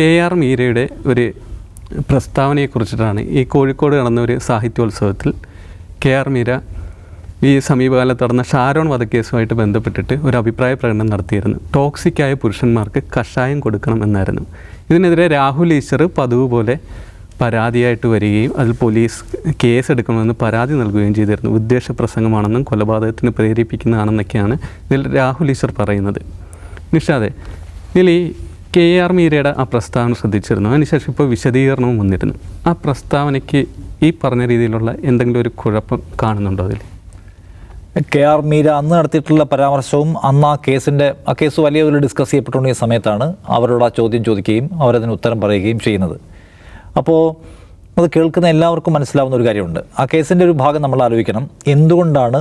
KR മീരയുടെ ഒരു പ്രസ്താവനയെക്കുറിച്ചിട്ടാണ് ഈ കോഴിക്കോട് നടന്ന ഒരു സാഹിത്യോത്സവത്തിൽ KR മീര ഈ സമീപകാലത്ത് നടന്ന ഷാരോൺ വധക്കേസുമായിട്ട് ബന്ധപ്പെട്ടിട്ട് ഒരു അഭിപ്രായ പ്രകടനം നടത്തിയിരുന്നു. ടോക്സിക്കായ പുരുഷന്മാർക്ക് കഷായം കൊടുക്കണം എന്നായിരുന്നു. ഇതിനെതിരെ രാഹുൽ ഈശ്വർ പതിവ് പോലെ പരാതിയായിട്ട് വരികയും അതിൽ പോലീസ് കേസെടുക്കണമെന്ന് പരാതി നൽകുകയും ചെയ്തിരുന്നു. വിദ്വേഷ പ്രസംഗമാണെന്നും കൊലപാതകത്തിന് പ്രേരിപ്പിക്കുന്നതാണെന്നൊക്കെയാണ് ഇതിൽ രാഹുൽ ഈശ്വർ പറയുന്നത്. നിഷാദെ, ഇതിൽ ഈ KR മീരയുടെ ആ പ്രസ്താവന ശ്രദ്ധിച്ചിരുന്നു. അതിനുശേഷം ഇപ്പോൾ വിശദീകരണവും വന്നിരുന്നു. ആ പ്രസ്താവനയ്ക്ക് ഈ പറഞ്ഞ രീതിയിലുള്ള എന്തെങ്കിലും ഒരു കുഴപ്പം കാണുന്നുണ്ടോ അതിൽ? KR മീര അന്ന് നടത്തിയിട്ടുള്ള പരാമർശവും അന്ന് ആ കേസ് വലിയ തോതിൽ ഡിസ്കസ് ചെയ്യപ്പെട്ടുകൊണ്ടിരിക്കുന്ന സമയത്താണ് അവരോട് ആ ചോദ്യം ചോദിക്കുകയും അവരതിന് ഉത്തരം പറയുകയും ചെയ്യുന്നത്. അപ്പോൾ അത് കേൾക്കുന്ന എല്ലാവർക്കും മനസ്സിലാവുന്ന ഒരു കാര്യമുണ്ട്. ആ കേസിൻ്റെ ഒരു ഭാഗം നമ്മൾ ആലോചിക്കണം. എന്തുകൊണ്ടാണ്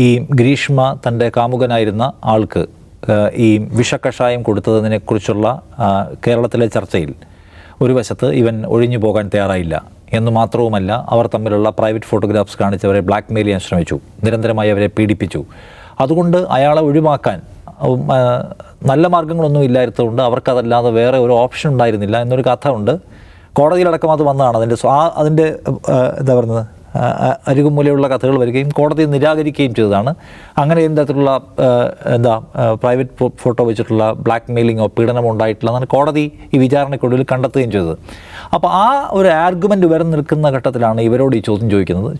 ഈ ഗ്രീഷ്മ തൻ്റെ കാമുകനായിരുന്ന ആൾക്ക് ഈ വിഷക്കഷായം കൊടുത്തതിനെക്കുറിച്ചുള്ള കേരളത്തിലെ ചർച്ചയിൽ ഒരു വശത്ത് ഇവൻ ഒഴിഞ്ഞു പോകാൻ തയ്യാറായില്ല എന്ന് മാത്രവുമല്ല, അവർ തമ്മിലുള്ള പ്രൈവറ്റ് ഫോട്ടോഗ്രാഫ്സ് കാണിച്ചവരെ ബ്ലാക്ക്മെയിൽ ചെയ്യാൻ ശ്രമിച്ചു, നിരന്തരമായി അവരെ പീഡിപ്പിച്ചു. അതുകൊണ്ട് അയാളെ ഒഴിവാക്കാൻ നല്ല മാർഗ്ഗങ്ങളൊന്നും ഇല്ലാത്തതുകൊണ്ട് അവർക്കതല്ലാതെ വേറെ ഒരു ഓപ്ഷൻ ഉണ്ടായിരുന്നില്ല എന്നൊരു കഥ ഉണ്ട്. കോടതിയിലടക്കം അത് വന്നതാണ്. അതിൻ്റെ എന്താ പറയുന്നത്, അരികുമൂലയുള്ള കഥകൾ വരികയും കോടതി നിരാകരിക്കുകയും ചെയ്തതാണ്. അങ്ങനെ തരത്തിലുള്ള പ്രൈവറ്റ് ഫോട്ടോ വെച്ചിട്ടുള്ള ബ്ലാക്ക് മെയിലിങ്ങോ പീഡനമോ ഉണ്ടായിട്ടില്ല എന്നാണ് കോടതി ഈ വിചാരണയ്ക്കൊടുവിൽ കണ്ടെത്തുകയും ചെയ്തത്. അപ്പോൾ ആ ഒരു ആർഗ്യുമെൻ്റ് വരെ നിൽക്കുന്ന ഘട്ടത്തിലാണ് ഇവരോട് ഈ ചോദ്യം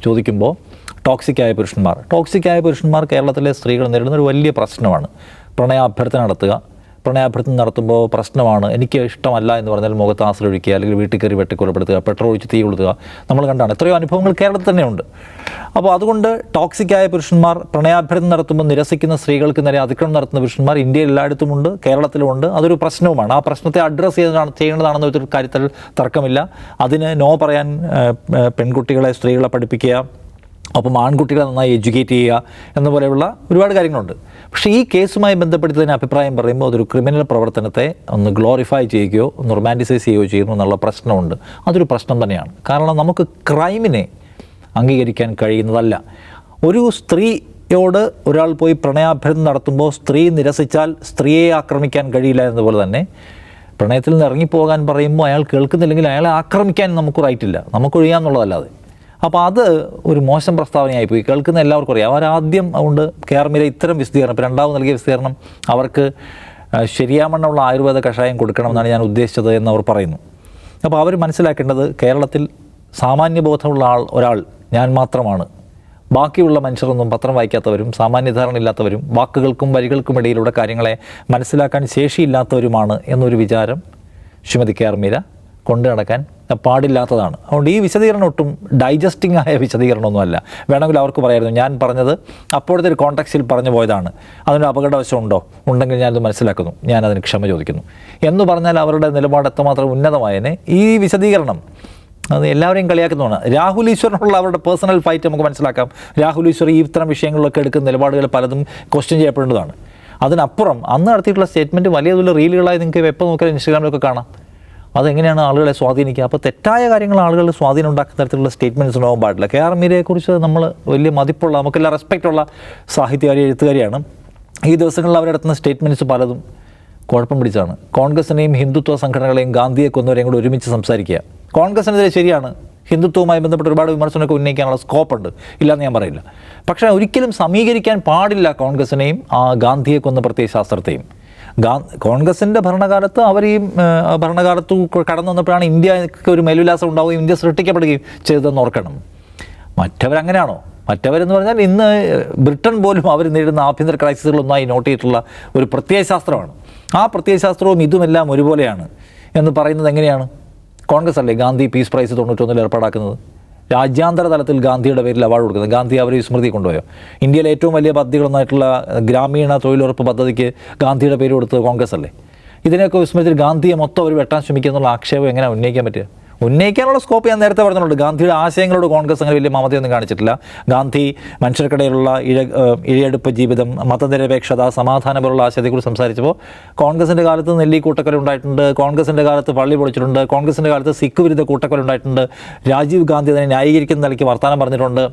ചോദിക്കുമ്പോൾ ടോക്സിക്കായ പുരുഷന്മാർ കേരളത്തിലെ സ്ത്രീകൾ നേരിടുന്ന ഒരു വലിയ പ്രശ്നമാണ്. പ്രണയാഭ്യർത്ഥന നടത്തുമ്പോൾ പ്രശ്നമാണ്. എനിക്ക് ഇഷ്ടമല്ല എന്ന് പറഞ്ഞാൽ മുഖത്ത് ആശ്രയിക്കുക, അല്ലെങ്കിൽ വീട്ടിൽ കയറി വെട്ടിക്കൊലപ്പെടുത്തുക, പെട്രോൾ ഒഴിച്ച് തീ കൊളുത്തുക. നമ്മൾ കണ്ടാണ് എത്രയോ അനുഭവങ്ങൾ കേരളത്തിൽ തന്നെയുണ്ട്. അപ്പോൾ അതുകൊണ്ട് ടോക്സിക്കായ പുരുഷന്മാർ, പ്രണയാഭ്യർത്ഥന നടത്തുമ്പോൾ നിരസിക്കുന്ന സ്ത്രീകൾക്ക് നേരെ അതിക്രമം നടത്തുന്ന പുരുഷന്മാർ ഇന്ത്യയിൽ എല്ലായിടത്തുമുണ്ട്, കേരളത്തിലുമുണ്ട്. അതൊരു പ്രശ്നവുമാണ്. ആ പ്രശ്നത്തെ അഡ്രസ്സ് ചെയ്യേണ്ടതാണെന്ന ഒരു കാര്യത്തിൽ തർക്കമില്ല. അതിന് നോ പറയാൻ സ്ത്രീകളെ പഠിപ്പിക്കുക, അപ്പം ആൺകുട്ടികളെ നന്നായി എഡ്യൂക്കേറ്റ് ചെയ്യുക എന്നപോലെയുള്ള ഒരുപാട് കാര്യങ്ങളുണ്ട്. പക്ഷേ ഈ കേസുമായി ബന്ധപ്പെടുത്തി തന്നെ അഭിപ്രായം പറയുമ്പോൾ അതൊരു ക്രിമിനൽ പ്രവർത്തനത്തെ ഒന്ന് ഗ്ലോറിഫൈ ചെയ്യുകയോ ഒന്ന് റൊമാൻറ്റിസൈസ് ചെയ്യുകയോ ചെയ്യുന്നു എന്നുള്ള പ്രശ്നമുണ്ട്. അതൊരു പ്രശ്നം തന്നെയാണ്. കാരണം നമുക്ക് ക്രൈമിനെ അംഗീകരിക്കാൻ കഴിയുന്നതല്ല. ഒരു സ്ത്രീയോട് ഒരാൾ പോയി പ്രണയാഭ്യർത്ഥന നടത്തുമ്പോൾ സ്ത്രീ നിരസിച്ചാൽ സ്ത്രീയെ ആക്രമിക്കാൻ കഴിയില്ല എന്നതുപോലെ തന്നെ പ്രണയത്തിൽ നിന്ന് ഇറങ്ങിപ്പോകാൻ പറയുമ്പോൾ അയാൾ കേൾക്കുന്നില്ലെങ്കിൽ അയാളെ ആക്രമിക്കാൻ നമുക്ക് റൈറ്റില്ല, നമുക്കൊഴിയാന്നുള്ളതല്ലാതെ. അപ്പോൾ അത് ഒരു മോശം പ്രസ്താവനയായിപ്പോയി. കേൾക്കുന്ന എല്ലാവർക്കും അറിയാം. അവരാദ്യം അതുകൊണ്ട് KR മീര ഇത്തരം വിശദീകരണം, ഇപ്പോൾ രണ്ടാമത് നൽകിയ വിശദീകരണം അവർക്ക് ശരിയാമണ്ണമുള്ള ആയുർവേദ കഷായം കൊടുക്കണമെന്നാണ് ഞാൻ ഉദ്ദേശിച്ചത് എന്ന് അവർ പറയുന്നു. അപ്പോൾ അവർ മനസ്സിലാക്കേണ്ടത് കേരളത്തിൽ സാമാന്യബോധമുള്ള ഒരാൾ ഞാൻ മാത്രമാണ്. ബാക്കിയുള്ള മനുഷ്യരൊന്നും പത്രം വായിക്കാത്തവരും സാമാന്യധാരണ ഇല്ലാത്തവരും വാക്കുകൾക്കും വരികൾക്കും ഇടയിലൂടെ കാര്യങ്ങളെ മനസ്സിലാക്കാൻ ശേഷിയില്ലാത്തവരുമാണ് എന്നൊരു വിചാരം ശ്രീമതി KR മീര കൊണ്ടു നടക്കാൻ പാടില്ലാത്തതാണ്. അതുകൊണ്ട് ഈ വിശദീകരണം ഒട്ടും ഡൈജസ്റ്റിംഗ് ആയ വിശദീകരണമൊന്നുമല്ല. വേണമെങ്കിൽ അവർക്ക് പറയായിരുന്നു, ഞാൻ പറഞ്ഞത് അപ്പോഴത്തെ ഒരു കോൺടാക്സിൽ പറഞ്ഞു പോയതാണ്, അതിന് അപകടവശം ഉണ്ടെങ്കിൽ ഞാനത് മനസ്സിലാക്കുന്നു, ഞാനതിന് ക്ഷമ ചോദിക്കുന്നു എന്ന് പറഞ്ഞാൽ അവരുടെ നിലപാട് എത്രമാത്രം ഉന്നതമായതിനെ ഈ വിശദീകരണം അത് എല്ലാവരെയും കളിയാക്കുന്നതാണ്. രാഹുൽ ഈശ്വറിനുള്ള അവരുടെ പേഴ്സണൽ ഫൈറ്റ് നമുക്ക് മനസ്സിലാക്കാം. രാഹുൽ ഈശ്വർ ഈ ഇത്തരം വിഷയങ്ങളിലൊക്കെ എടുക്കുന്ന നിലപാടുകൾ പലതും ക്വസ്റ്റ്യൻ ചെയ്യപ്പെടേണ്ടതാണ്. അതിനപ്പുറം അന്ന് നടത്തിയിട്ടുള്ള സ്റ്റേറ്റ്മെൻറ്റ് വലിയ തോതിൽ റീലുകളായി നിങ്ങൾക്ക് എപ്പോൾ നോക്കിയാൽ ഇൻസ്റ്റാഗ്രാമിലൊക്കെ കാണാം. അതെങ്ങനെയാണ് ആളുകളെ സ്വാധീനിക്കുക? അപ്പോൾ തെറ്റായ കാര്യങ്ങൾ ആളുകളുടെ സ്വാധീനം ഉണ്ടാക്കുന്ന തരത്തിലുള്ള സ്റ്റേറ്റ്മെൻറ്റ്സ് ഉണ്ടാകാൻ പാടില്ല. KR മീരയെക്കുറിച്ച് നമ്മൾ വലിയ മതിപ്പുള്ള, നമുക്കെല്ലാം റെസ്പെക്റ്റുള്ള സാഹിത്യകാരി, എഴുത്തുകാരിയാണ്. ഈ ദിവസങ്ങളിൽ അവരെടുത്തുന്ന സ്റ്റേറ്റ്മെൻറ്റ്സ് പലതും കുഴപ്പം പിടിച്ചാണ്. കോൺഗ്രസിനെയും ഹിന്ദുത്വ സംഘടനകളെയും ഗാന്ധിയെ കൊന്നവരെയും കൂടെ ഒരുമിച്ച് സംസാരിക്കുക. കോൺഗ്രസിനെതിരെ ശരിയാണ്, ഹിന്ദുത്വവുമായി ബന്ധപ്പെട്ട് ഒരുപാട് വിമർശനമൊക്കെ ഉന്നയിക്കാനുള്ള സ്കോപ്പുണ്ട്, ഇല്ലയെന്ന് ഞാൻ പറയില്ല. പക്ഷേ ഒരിക്കലും സമീകരിക്കാൻ പാടില്ല കോൺഗ്രസിനെയും ആ ഗാന്ധിയെ കൊന്ന പ്രത്യയശാസ്ത്രത്തെയും. കോൺഗ്രസിൻ്റെ ഭരണകാലത്ത് അവർ ഈ ഭരണകാലത്ത് കടന്നു വന്നപ്പോഴാണ് ഇന്ത്യക്ക് ഒരു മേൽവിലാസം ഉണ്ടാവുകയും ഇന്ത്യ സൃഷ്ടിക്കപ്പെടുകയും ചെയ്തതെന്ന് ഓർക്കണം. മറ്റവരങ്ങനെയാണോ? മറ്റവരെന്ന് പറഞ്ഞാൽ ഇന്ന് ബ്രിട്ടൻ പോലും അവർ നേരിടുന്ന ആഭ്യന്തര ക്രൈസിസുകളൊന്നായി നോട്ട് ചെയ്തിട്ടുള്ള ഒരു പ്രത്യയശാസ്ത്രമാണ്. ആ പ്രത്യയശാസ്ത്രവും ഇതുമെല്ലാം ഒരുപോലെയാണ് എന്ന് പറയുന്നത് എങ്ങനെയാണ്? കോൺഗ്രസ് അല്ലേ ഗാന്ധി പീസ് പ്രൈസ് 91 ഏർപ്പാടാക്കുന്നത്? രാജ്യാന്തര തലത്തിൽ ഗാന്ധിയുടെ പേരിൽ അവാർഡ് കൊടുക്കുന്നത്. ഗാന്ധി അവർ സ്മൃതി കൊണ്ടുപോയോ? ഇന്ത്യയിലെ ഏറ്റവും വലിയ പദ്ധതികളൊന്നായിട്ടുള്ള ഗ്രാമീണ തൊഴിലുറപ്പ് പദ്ധതിക്ക് ഗാന്ധിയുടെ പേര് കൊടുത്തത് കോൺഗ്രസ് അല്ലേ? ഇതിനെയൊക്കെ വിസ്മരിച്ചിട്ട് ഗാന്ധിയെ മൊത്തം അവർ വെട്ടാൻ ശ്രമിക്കുക എന്നുള്ള ആക്ഷേപം എങ്ങനെ ഉന്നയിക്കാൻ പറ്റുക? ഉന്നയിക്കാനുള്ള സ്കോപ്പ് ഞാൻ നേരത്തെ പറഞ്ഞിട്ടുണ്ട്. ഗാന്ധിയുടെ ആശയങ്ങളോട് കോൺഗ്രസ് അങ്ങനെ വലിയ മമതയൊന്നും കാണിച്ചിട്ടില്ല. ഗാന്ധി മനുഷ്യർക്കിടയിലുള്ള ഇഴയെടുപ്പ് ജീവിതം, മതനിരപേക്ഷത, സമാധാനം പോലുള്ള ആശയത്തെക്കുറിച്ച് സംസാരിച്ചപ്പോൾ കോൺഗ്രസിൻ്റെ കാലത്ത് നെല്ലി കൂട്ടക്കൊല ഉണ്ടായിട്ടുണ്ട്, കോൺഗ്രസിൻ്റെ കാലത്ത് പള്ളി പൊളിച്ചിട്ടുണ്ട്, കോൺഗ്രസിൻ്റെ കാലത്ത് സിഖ് വിരുദ്ധ കൂട്ടക്കൊല ഉണ്ടായിട്ടുണ്ട്, രാജീവ് ഗാന്ധി അതിനെ ന്യായീകരിക്കുന്ന നിലയ്ക്ക് വർത്തമാനം പറഞ്ഞിട്ടുണ്ട്.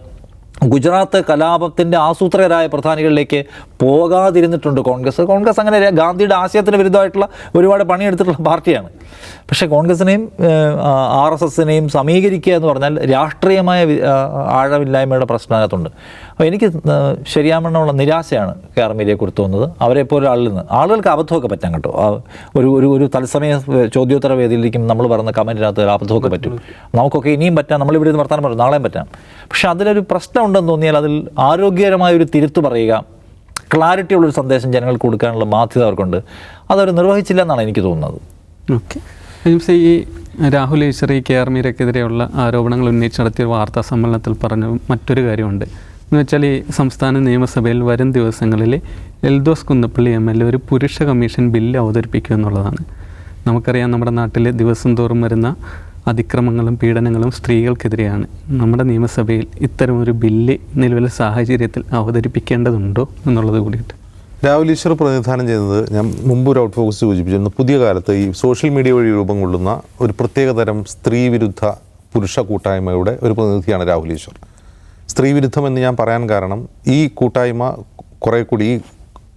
ഗുജറാത്ത് കലാപത്തിൻ്റെ ആസൂത്രകരായ പ്രധാനികളിലേക്ക് പോകാതിരുന്നിട്ടുണ്ട് കോൺഗ്രസ് അങ്ങനെ ഗാന്ധിയുടെ ആശയത്തിന് വിരുദ്ധമായിട്ടുള്ള ഒരുപാട് പണിയെടുത്തിട്ടുള്ള പാർട്ടിയാണ്. പക്ഷേ കോൺഗ്രസിനെയും RSSനെയും സമീകരിക്കുക എന്ന് പറഞ്ഞാൽ രാഷ്ട്രീയമായ ആഴമില്ലായ്മയുടെ പ്രശ്നം അതിനകത്തുണ്ട്. അപ്പോൾ എനിക്ക് ശരിയാമണ്ണമുള്ള നിരാശയാണ് KR മീരയെക്കുറിച്ച് തോന്നുന്നത്. അവരെപ്പോലെ ആളുകൾക്ക് അബദ്ധമൊക്കെ പറ്റാം കേട്ടോ. ഒരു തത്സമയ ചോദ്യോത്തര വേദിയിലേക്കും നമ്മൾ പറയുന്ന കമൻറ്റിനകത്ത് അബദ്ധമൊക്കെ പറ്റും. നമുക്കൊക്കെ ഇനിയും പറ്റാം, നമ്മളിവിടെ നിന്ന് വർത്താനം പറയും, നാളെയും പറ്റാം. പക്ഷേ അതിലൊരു പ്രശ്നമുണ്ടെന്ന് തോന്നിയാൽ അതിൽ ആരോഗ്യകരമായൊരു തിരുത്തു പറയുക, ക്ലാരിറ്റി ഉള്ളൊരു സന്ദേശം ജനങ്ങൾക്ക് കൊടുക്കാനുള്ള ബാധ്യത അവർക്കുണ്ട്. അതവർ നിർവഹിച്ചില്ല എന്നാണ് എനിക്ക് തോന്നുന്നത്. ഓക്കെ, ഈ രാഹുൽ ഈശ്വർ KR മീരയ്ക്കെതിരെയുള്ള ആരോപണങ്ങൾ ഉന്നയിച്ച് നടത്തിയ വാർത്താ സമ്മേളനത്തിൽ പറഞ്ഞ മറ്റൊരു കാര്യമുണ്ട്. എന്ന് വെച്ചാൽ ഈ സംസ്ഥാന നിയമസഭയിൽ വരും ദിവസങ്ങളിൽ എൽദോസ് കുന്നപ്പള്ളി MLA ഒരു പുരുഷ കമ്മീഷൻ ബില്ല് അവതരിപ്പിക്കുക എന്നുള്ളതാണ്. നമുക്കറിയാം, നമ്മുടെ നാട്ടിൽ ദിവസം തോറും വരുന്ന അതിക്രമങ്ങളും പീഡനങ്ങളും സ്ത്രീകൾക്കെതിരെയാണ്. നമ്മുടെ നിയമസഭയിൽ ഇത്തരമൊരു ബില്ല് നിലവിലെ സാഹചര്യത്തിൽ അവതരിപ്പിക്കേണ്ടതുണ്ടോ എന്നുള്ളത് കൂടിയിട്ട് രാഹുൽ ഈശ്വർ പ്രതിനിധാനം ചെയ്യുന്നത്, ഞാൻ മുമ്പ് ഒരു ഔട്ട് ഫോക്കസ് സൂചിപ്പിച്ചിരുന്നു, പുതിയ കാലത്ത് ഈ സോഷ്യൽ മീഡിയ വഴി രൂപം കൊള്ളുന്ന ഒരു പ്രത്യേകതരം സ്ത്രീ വിരുദ്ധ പുരുഷ കൂട്ടായ്മയുടെ ഒരു പ്രതിനിധിയാണ് രാഹുൽ ഈശ്വർ. സ്ത്രീ വിരുദ്ധം എന്ന് ഞാൻ പറയാൻ കാരണം, ഈ കൂട്ടായ്മ കുറേ കൂടി, ഈ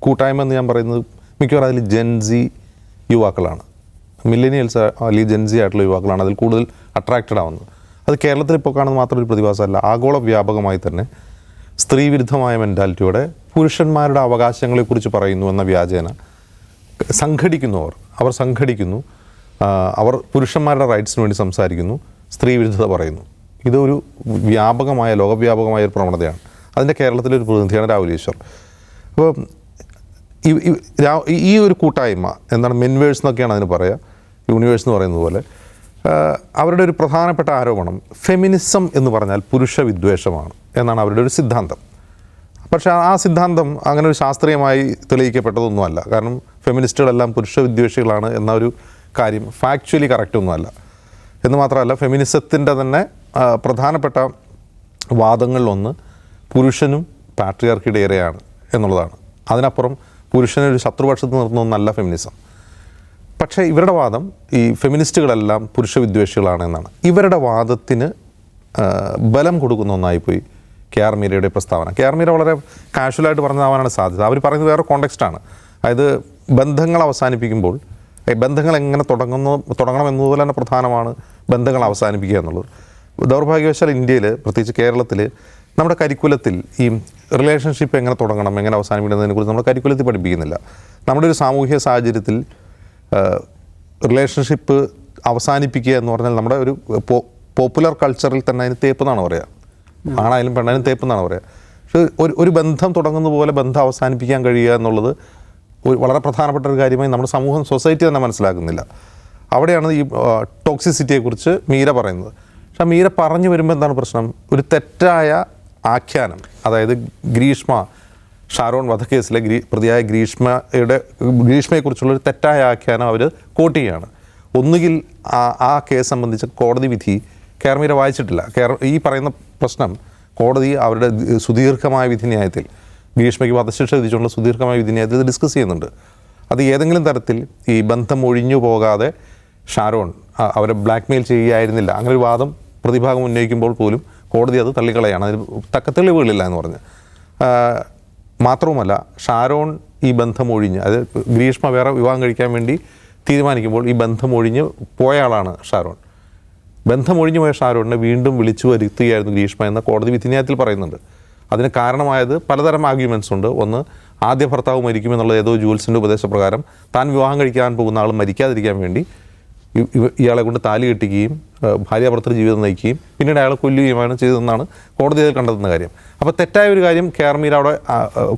കൂട്ടായ്മ എന്ന് ഞാൻ പറയുന്നത് മിക്കവാറും അതിൽ ജെൻസി യുവാക്കളാണ്, മില്ലേനിയൽസ് അല്ലെങ്കിൽ ജെൻസി ആയിട്ടുള്ള യുവാക്കളാണ് അതിൽ കൂടുതൽ അട്രാക്റ്റഡ് ആവുന്നത്. അത് കേരളത്തിൽ ഇപ്പോൾ കാണുന്ന മാത്രം ഒരു പ്രതിഭാസമല്ല, ആഗോള വ്യാപകമായി തന്നെ സ്ത്രീ വിരുദ്ധമായ മെൻറ്റാലിറ്റിയോടെ പുരുഷന്മാരുടെ അവകാശങ്ങളെക്കുറിച്ച് പറയുന്നു എന്ന വ്യാജേന അവർ സംഘടിക്കുന്നു, അവർ പുരുഷന്മാരുടെ റൈറ്റ്സിന് വേണ്ടി സംസാരിക്കുന്നു, സ്ത്രീ വിരുദ്ധത പറയുന്നു. ഇതൊരു വ്യാപകമായ, ലോകവ്യാപകമായ ഒരു പ്രവണതയാണ്. അതിൻ്റെ കേരളത്തിലെ ഒരു പ്രതിനിധിയാണ് രാഹുൽ ഈശ്വർ. അപ്പോൾ ഈ ഒരു കൂട്ടായ്മ എന്താണ്, മെൻവേഴ്സ് എന്നൊക്കെയാണ് അതിന് പറയുക, യൂണിവേഴ്സ് എന്ന് പറയുന്നത് പോലെ, അവരുടെ ഒരു പ്രധാനപ്പെട്ട ആരോപണം ഫെമിനിസം എന്ന് പറഞ്ഞാൽ പുരുഷ വിദ്വേഷമാണ് എന്നാണ് അവരുടെ ഒരു സിദ്ധാന്തം. പക്ഷേ ആ സിദ്ധാന്തം അങ്ങനെ ഒരു ശാസ്ത്രീയമായി തെളിയിക്കപ്പെട്ടതൊന്നുമല്ല. കാരണം ഫെമിനിസ്റ്റുകളെല്ലാം പുരുഷ വിദ്വേഷികളാണ് എന്ന ഒരു കാര്യം ഫാക്ച്വലി കറക്റ്റ് ഒന്നുമല്ല. എന്ന് മാത്രമല്ല, ഫെമിനിസത്തിൻ്റെ തന്നെ പ്രധാനപ്പെട്ട വാദങ്ങളിലൊന്ന് പുരുഷനും പാട്രിയാർക്കിയുടെ ഇരയാണ് എന്നുള്ളതാണ്. അതിനപ്പുറം പുരുഷനെ ഒരു ശത്രുപക്ഷത്ത് നിർത്തുന്നതൊന്നല്ല ഫെമിനിസം. പക്ഷേ ഇവരുടെ വാദം ഈ ഫെമിനിസ്റ്റുകളെല്ലാം പുരുഷ വിദ്വേഷികളാണ് എന്നാണ്. ഇവരുടെ വാദത്തിന് ബലം കൊടുക്കുന്ന ഒന്നായിപ്പോയി KR മീരയുടെ പ്രസ്താവന. KR മീര വളരെ കാഷ്വലായിട്ട് പറഞ്ഞതാവാനാണ് സാധ്യത. അവർ പറയുന്നത് വേറെ കോണ്ടെക്സ്റ്റാണ്. അതായത് ബന്ധങ്ങൾ അവസാനിപ്പിക്കുമ്പോൾ ബന്ധങ്ങൾ എങ്ങനെ തുടങ്ങണം എന്നതുപോലെ തന്നെ പ്രധാനമാണ് ബന്ധങ്ങൾ അവസാനിപ്പിക്കുക എന്നുള്ളത്. ദൗർഭാഗ്യവശാൽ ഇന്ത്യയിൽ, പ്രത്യേകിച്ച് കേരളത്തിൽ, നമ്മുടെ കരിക്കുലത്തിൽ ഈ റിലേഷൻഷിപ്പ് എങ്ങനെ തുടങ്ങണം, എങ്ങനെ അവസാനിപ്പിക്കുന്നതിനെക്കുറിച്ച് നമ്മുടെ കരിക്കുലത്തിൽ പഠിപ്പിക്കുന്നില്ല. നമ്മുടെ ഒരു സാമൂഹിക സാഹചര്യത്തിൽ റിലേഷൻഷിപ്പ് അവസാനിപ്പിക്കുക എന്ന് പറഞ്ഞാൽ നമ്മുടെ ഒരു പോപ്പുലർ കൾച്ചറിൽ തന്നെ അതിന് തേപ്പ് എന്നാണ് പറയുക. ആണായാലും പെണ്ണായാലും തേപ്പ് എന്നാണ് പറയുക. പക്ഷേ ഒരു ബന്ധം തുടങ്ങുന്ന പോലെ ബന്ധം അവസാനിപ്പിക്കാൻ കഴിയുക എന്നുള്ളത് വളരെ പ്രധാനപ്പെട്ട ഒരു കാര്യമായി നമ്മുടെ സമൂഹം, സൊസൈറ്റി തന്നെ മനസ്സിലാക്കുന്നില്ല. അവിടെയാണ് ഈ ടോക്സിസിറ്റിയെക്കുറിച്ച് മീര പറയുന്നത്. പക്ഷേ മീര പറഞ്ഞു വരുമ്പോൾ എന്താണ് പ്രശ്നം? ഒരു തെറ്റായ ആഖ്യാനം, അതായത് ഷാരോൺ വധക്കേസിലെ പ്രതിയായ ഗ്രീഷ്മയെക്കുറിച്ചുള്ളൊരു തെറ്റായ ആഖ്യാനം അവർ കോട്ട് ചെയ്യുകയാണ്. ഒന്നുകിൽ ആ കേസ് സംബന്ധിച്ച കോടതി വിധി KR മീര വായിച്ചിട്ടില്ല. ഈ പറയുന്ന പ്രശ്നം കോടതി അവരുടെ സുദീർഘമായ വിധിന്യായത്തിൽ, ഗ്രീഷ്മയ്ക്ക് വധശിക്ഷ വിധിച്ചുള്ള സുദീർഘമായ വിധിന്യായത്തിൽ ഇത് ഡിസ്കസ് ചെയ്യുന്നുണ്ട്. അത് ഏതെങ്കിലും തരത്തിൽ ഈ ബന്ധം ഒഴിഞ്ഞു പോകാതെ ഷാരോൺ അവരെ ബ്ലാക്ക്മെയിൽ ചെയ്യുകയായിരുന്നില്ല, അങ്ങനെ ഒരു വാദം പ്രതിഭാഗം ഉന്നയിക്കുമ്പോൾ പോലും കോടതി അത് തള്ളിക്കളയാണ്. അതിന് തക്ക തെളിവുകളില്ല എന്ന് പറഞ്ഞ്. മാത്രവുമല്ല, ഷാരോൺ ഈ ബന്ധം ഒഴിഞ്ഞ്, അത് ഗ്രീഷ്മ വേറെ വിവാഹം കഴിക്കാൻ വേണ്ടി തീരുമാനിക്കുമ്പോൾ ഈ ബന്ധം ഒഴിഞ്ഞ് പോയ ആളാണ് ഷാരോൺ. ബന്ധം ഒഴിഞ്ഞു പോയ ഷാരോണിനെ വീണ്ടും വിളിച്ചു വരുത്തുകയായിരുന്നു ഗ്രീഷ്മ എന്ന കോടതി വിധിന്യായത്തിൽ പറയുന്നുണ്ട്. അതിന് കാരണമായത് പലതരം ആർഗ്യുമെൻറ്റ്സ് ഉണ്ട്. ഒന്ന്, ആദ്യ ഭർത്താവ് മരിക്കുമെന്നുള്ളത് ഏതോ ജൂൽസിൻ്റെ ഉപദേശപ്രകാരം താൻ വിവാഹം കഴിക്കാൻ പോകുന്ന ആൾ മരിക്കാതിരിക്കാൻ വേണ്ടി ഇയാളെ കൊണ്ട് താലി കെട്ടിക്കുകയും ഭാര്യാഭർത്തൃ ജീവിതം നയിക്കുകയും പിന്നീട് അയാളെ കൊല്ലുകയുമാണ് ചെയ്തതെന്നാണ് കോടതി അതിൽ കണ്ടെത്തുന്ന കാര്യം. അപ്പോൾ തെറ്റായ ഒരു കാര്യം KR മീര അവിടെ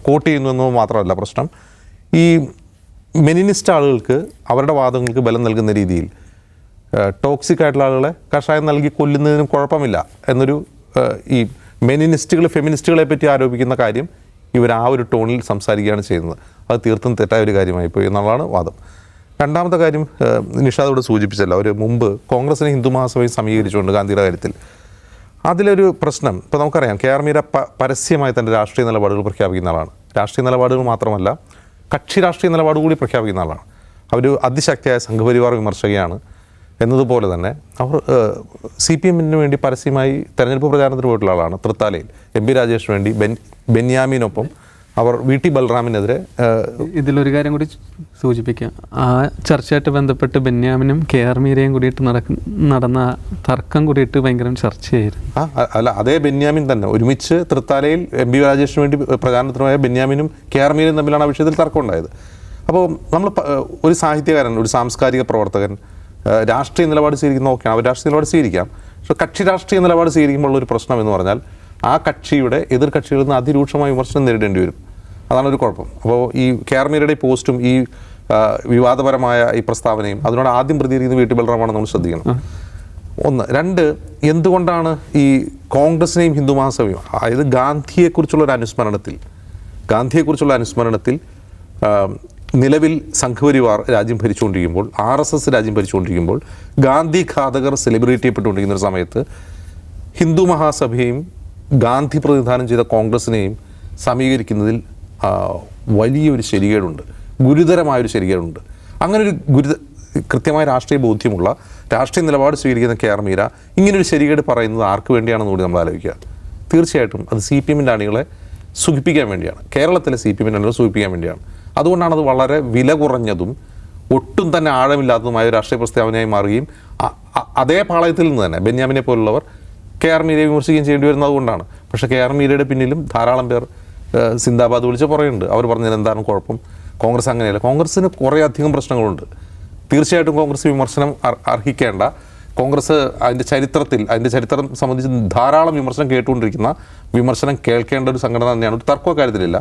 കോട്ട് ചെയ്യുന്നു എന്ന് മാത്രമല്ല പ്രശ്നം, ഈ മെനിനിസ്റ്റ് ആളുകൾക്ക് അവരുടെ വാദങ്ങൾക്ക് ബലം നൽകുന്ന രീതിയിൽ ടോക്സിക് ആയിട്ടുള്ള ആളുകളെ കഷായം നൽകി കൊല്ലുന്നതിനും കുഴപ്പമില്ല എന്നൊരു, ഈ ഫെമിനിസ്റ്റുകളെ പറ്റി ആരോപിക്കുന്ന കാര്യം ഇവർ ആ ഒരു ടോണിൽ സംസാരിക്കുകയാണ് ചെയ്യുന്നത്. അത് തീർത്തും തെറ്റായ ഒരു കാര്യമായിപ്പോയി എന്നുള്ളതാണ് വാദം. രണ്ടാമത്തെ കാര്യം നിഷാദോട് സൂചിപ്പിച്ചല്ലോ, അവർ മുമ്പ് കോൺഗ്രസിനെ ഹിന്ദു മഹാസഭയും സമീകരിച്ചുകൊണ്ട് ഗാന്ധിയുടെ കാര്യത്തിൽ. അതിലൊരു പ്രശ്നം, ഇപ്പോൾ നമുക്കറിയാം KR മീര പരസ്യമായി തൻ്റെ രാഷ്ട്രീയ നിലപാടുകൾ പ്രഖ്യാപിക്കുന്ന ആളാണ്. രാഷ്ട്രീയ നിലപാടുകൾ മാത്രമല്ല, കക്ഷി രാഷ്ട്രീയ നിലപാട് കൂടി പ്രഖ്യാപിക്കുന്ന ആളാണ്. അവർ അതിശക്തിയായ സംഘപരിവാർ വിമർശകയാണ്. എന്നതുപോലെ തന്നെ അവർ CPM വേണ്ടി പരസ്യമായി തെരഞ്ഞെടുപ്പ് പ്രചാരണത്തിന് പോയിട്ടുള്ള ആളാണ്. തൃത്താലയിൽ MP രാജേഷിന് വേണ്ടി ബെന്യാമിനൊപ്പം അവർ VT ബൽറാമിനെതിരെ. ഇതിലൊരു കാര്യം കൂടി സൂചിപ്പിക്കാം. ആ ചർച്ചയായിട്ട് ബന്ധപ്പെട്ട് ബെന്യാമിനും KR മീരയും കൂടിയിട്ട് നടന്ന തർക്കം കൂടിയിട്ട് ഭയങ്കര ചർച്ചയായിരുന്നു. അല്ല, അതേ ബെന്യാമിൻ തന്നെ ഒരുമിച്ച് തൃത്താലയിൽ MP രാജേഷിന് വേണ്ടി പ്രചാരണത്തിന് പോയ ബെന്യാമിനും KR മീരയും തമ്മിലാണ് ആ വിഷയത്തിൽ തർക്കം ഉണ്ടായത്. അപ്പോൾ നമ്മൾ ഒരു സാഹിത്യകാരൻ, ഒരു സാംസ്കാരിക പ്രവർത്തകൻ രാഷ്ട്രീയ നിലപാട് സ്വീകരിക്കുന്ന ഓക്കെയാണ്, അവർ രാഷ്ട്രീയ നിലപാട് സ്വീകരിക്കാം. പക്ഷേ കക്ഷി രാഷ്ട്രീയ നിലപാട് സ്വീകരിക്കുമ്പോൾ ഒരു പ്രശ്നം എന്ന് പറഞ്ഞാൽ ആ കക്ഷിയുടെ എതിർ കക്ഷികളിൽ നിന്ന് അതിരൂക്ഷമായ വിമർശനം നേരിടേണ്ടി വരും. അതാണ് ഒരു കുഴപ്പം. അപ്പോൾ ഈ KR മീരയുടെ പോസ്റ്റും ഈ വിവാദപരമായ ഈ പ്രസ്താവനയും അതിനോട് ആദ്യം പ്രതികരിക്കുന്ന VT ബൽറാമാണ് നമ്മൾ ശ്രദ്ധിക്കണം. ഒന്ന്. രണ്ട്, എന്തുകൊണ്ടാണ് ഈ കോൺഗ്രസിനെയും ഹിന്ദു മഹാസഭയും, അതായത് ഗാന്ധിയെക്കുറിച്ചുള്ള അനുസ്മരണത്തിൽ നിലവിൽ സംഘപരിവാർ രാജ്യം ഭരിച്ചുകൊണ്ടിരിക്കുമ്പോൾ, RSS രാജ്യം ഭരിച്ചുകൊണ്ടിരിക്കുമ്പോൾ, ഗാന്ധി ഘാതകർ സെലിബ്രേറ്റ് ചെയ്യപ്പെട്ടുകൊണ്ടിരിക്കുന്ന ഒരു സമയത്ത് ഹിന്ദു മഹാസഭയും ഗാന്ധി പ്രതിനിധാനം ചെയ്ത കോൺഗ്രസിനെയും സമീകരിക്കുന്നതിൽ വലിയൊരു ശരികേടുണ്ട്, ഗുരുതരമായൊരു ശരികേടുണ്ട്. അങ്ങനെ ഒരു കൃത്യമായ രാഷ്ട്രീയ ബോധ്യമുള്ള രാഷ്ട്രീയ നിലപാട് സ്വീകരിക്കുന്ന KR മീര ഇങ്ങനൊരു ശരികേട് പറയുന്നത് ആർക്ക് വേണ്ടിയാണെന്ന് കൂടി നമ്മൾ ആലോചിക്കുക. തീർച്ചയായിട്ടും അത് CPM അണികളെ സുഖിപ്പിക്കാൻ വേണ്ടിയാണ്, കേരളത്തിലെ CPM അണികളെ സുഖിപ്പിക്കാൻ വേണ്ടിയാണ്. അതുകൊണ്ടാണ് അത് വളരെ വില കുറഞ്ഞതും ഒട്ടും തന്നെ ആഴമില്ലാത്തതുമായ രാഷ്ട്രീയ പ്രസ്താവനയായി മാറുകയും അതേ പാളയത്തിൽ നിന്ന് തന്നെ ബെന്യാമിനെ പോലുള്ളവർ KR മീരയെ വിമർശിക്കുകയും ചെയ്യേണ്ടി വരുന്നത് കൊണ്ടാണ്. പക്ഷേ KR മീരയുടെ പിന്നിലും ധാരാളം പേർ സിന്ദാബാദ് വിളിച്ച് പറയുന്നുണ്ട്. അവർ പറഞ്ഞത് എന്താണ് കുഴപ്പം, കോൺഗ്രസ് അങ്ങനെയല്ല. കോൺഗ്രസ്സിന് കുറേ അധികം പ്രശ്നങ്ങളുണ്ട്. തീർച്ചയായിട്ടും കോൺഗ്രസ് വിമർശനം അർഹിക്കേണ്ട, കോൺഗ്രസ് അതിൻ്റെ ചരിത്രം സംബന്ധിച്ച് ധാരാളം വിമർശനം കേട്ടുകൊണ്ടിരിക്കുന്ന, വിമർശനം കേൾക്കേണ്ട ഒരു സംഘടന തന്നെയാണ്. ഒരു തർക്ക കാര്യത്തിലില്ല.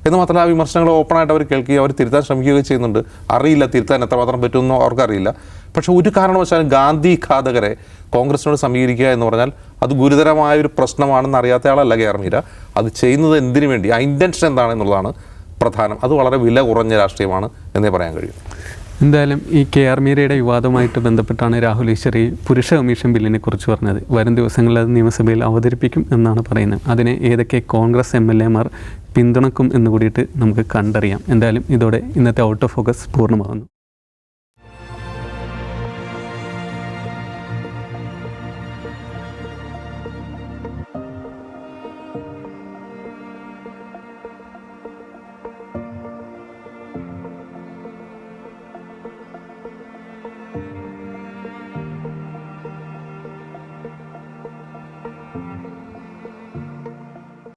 എന്ന് മാത്രമല്ല ആ വിമർശനങ്ങൾ ഓപ്പണായിട്ട് അവർ കേൾക്കുകയും അവർ തിരുത്താൻ ശ്രമിക്കുകയും ചെയ്യുന്നുണ്ട്. അറിയില്ല തിരുത്താൻ എത്രമാത്രം പറ്റുമെന്നോ അവർക്കറിയില്ല. പക്ഷേ ഒരു കാരണവശാലും ഗാന്ധി ഘാതകരെ കോൺഗ്രസിനോട് സമീകരിക്കുക എന്ന് പറഞ്ഞാൽ അത് ഗുരുതരമായൊരു പ്രശ്നമാണെന്ന് അറിയാത്ത ആളല്ല KR മീര. അത് ചെയ്യുന്നത് എന്തിനു വേണ്ടി, ആ ഇൻറ്റൻഷൻ എന്താണെന്നുള്ളതാണ് പ്രധാനം. അത് വളരെ വില കുറഞ്ഞ രാഷ്ട്രീയമാണ് എന്നേ പറയാൻ കഴിയും. എന്തായാലും ഈ KR മീരയുടെ വിവാദവുമായിട്ട് ബന്ധപ്പെട്ടാണ് രാഹുൽ ഈശ്വർ ഈ പുരുഷ കമ്മീഷൻ ബില്ലിനെ കുറിച്ച് പറഞ്ഞത്. വരും ദിവസങ്ങളിൽ അത് നിയമസഭയിൽ അവതരിപ്പിക്കും എന്നാണ് പറയുന്നത്. അതിനെ ഏതൊക്കെ കോൺഗ്രസ് MLA മാർ പിന്തുണക്കും എന്ന് കൂടിയിട്ട് നമുക്ക് കണ്ടറിയാം. എന്തായാലും ഇതോടെ ഇന്നത്തെ ഔട്ട് ഓഫ് ഫോക്കസ് പൂർണ്ണമാകുന്നു.